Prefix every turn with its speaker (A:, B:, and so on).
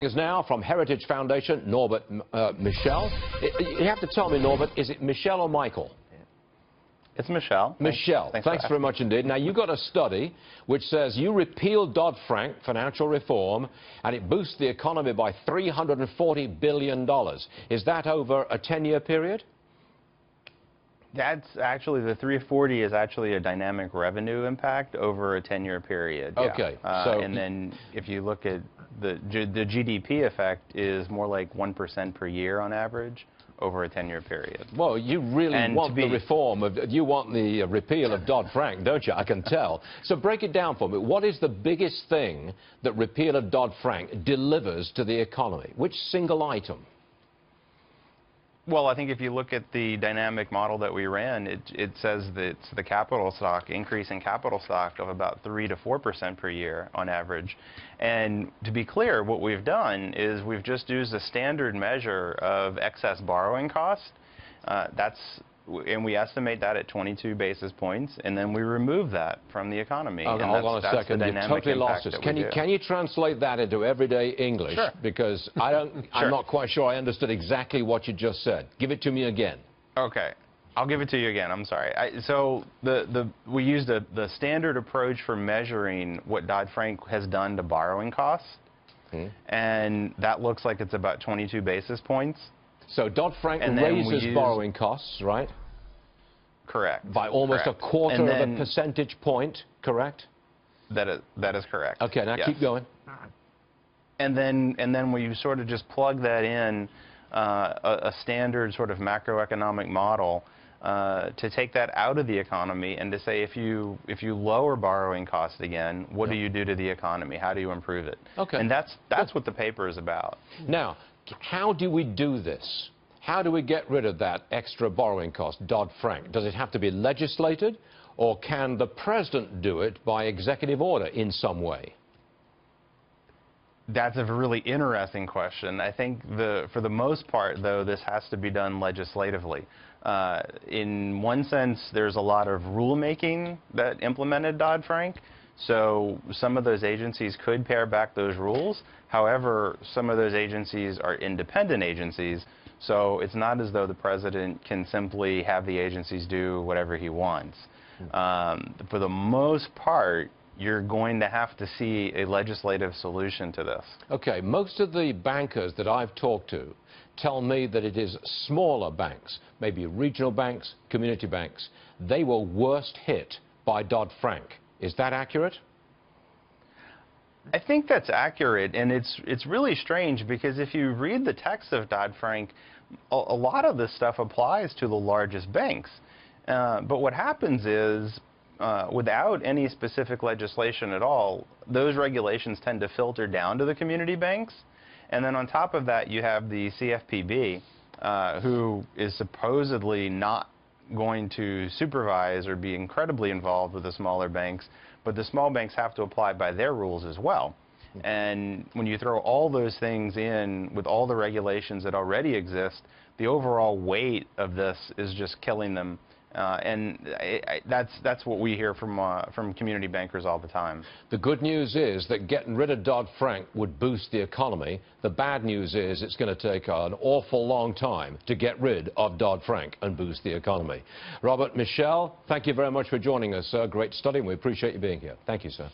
A: Is now from Heritage Foundation, Norbert Michel. You have to tell me, Norbert, is it Michel or Michael?
B: It's Michel.
A: Michel, thanks very much indeed. Now, you got a study which says you repealed Dodd-Frank, financial reform, and it boosts the economy by $340 billion. Is that over a 10-year period?
B: That's actually, the 340 is actually a dynamic revenue impact over a 10-year period. Yeah.
A: Okay.
B: And then if you look at the GDP effect is more like 1% per year on average over a 10-year period.
A: Well, you really want the reform you want the repeal of Dodd-Frank, don't you? I can tell. So break it down for me. What is the biggest thing that repeal of Dodd-Frank delivers to the economy? Which single item?
B: Well, I think if you look at the dynamic model that we ran, it says that it's the capital stock, increase in capital stock of about 3 to 4% per year on average. And to be clear, what we've done is we've just used a standard measure of excess borrowing cost. And we estimate that at 22 basis points, and then we remove that from the economy.
A: Hold on a second. You totally lost us. Can you translate that into everyday English?
B: Sure.
A: Because I'm not quite sure I understood exactly what you just said. Give it to me again.
B: Okay. I'll give it to you again. I'm sorry. So we used the standard approach for measuring what Dodd-Frank has done to borrowing costs, and that looks like it's about 22 basis points.
A: So Dodd-Frank raises borrowing costs, right?
B: Correct.
A: By almost a quarter of a percentage point, correct?
B: That is correct.
A: Okay, now keep going.
B: And then we sort of just plug that in a standard sort of macroeconomic model to take that out of the economy and to say if you lower borrowing costs again, what do you do to the economy? How do you improve it?
A: Okay.
B: And that's what the paper is about.
A: Now, how do we do this? How do we get rid of that extra borrowing cost, Dodd-Frank? Does it have to be legislated, or can the president do it by executive order in some way?
B: That's a really interesting question. I think for the most part, though, this has to be done legislatively. In one sense, there's a lot of rulemaking that implemented Dodd-Frank. So some of those agencies could pare back those rules. However, some of those agencies are independent agencies, so it's not as though the president can simply have the agencies do whatever he wants. For the most part, you're going to have to see a legislative solution to this.
A: Okay, most of the bankers that I've talked to tell me that it is smaller banks, maybe regional banks, community banks, they were worst hit by Dodd-Frank. Is that accurate?
B: I think that's accurate, and it's really strange because if you read the text of Dodd-Frank, a lot of this stuff applies to the largest banks. But what happens is, without any specific legislation at all, those regulations tend to filter down to the community banks. And then on top of that, you have the CFPB, who is supposedly not going to supervise or be incredibly involved with the smaller banks, but the small banks have to apply by their rules as well. And when you throw all those things in with all the regulations that already exist, the overall weight of this is just killing them. That's what we hear from community bankers all the time.
A: The good news is that getting rid of Dodd-Frank would boost the economy. The bad news is it's going to take an awful long time to get rid of Dodd-Frank and boost the economy. Robert, Michel, thank you very much for joining us, sir. Great study, and we appreciate you being here. Thank you, sir.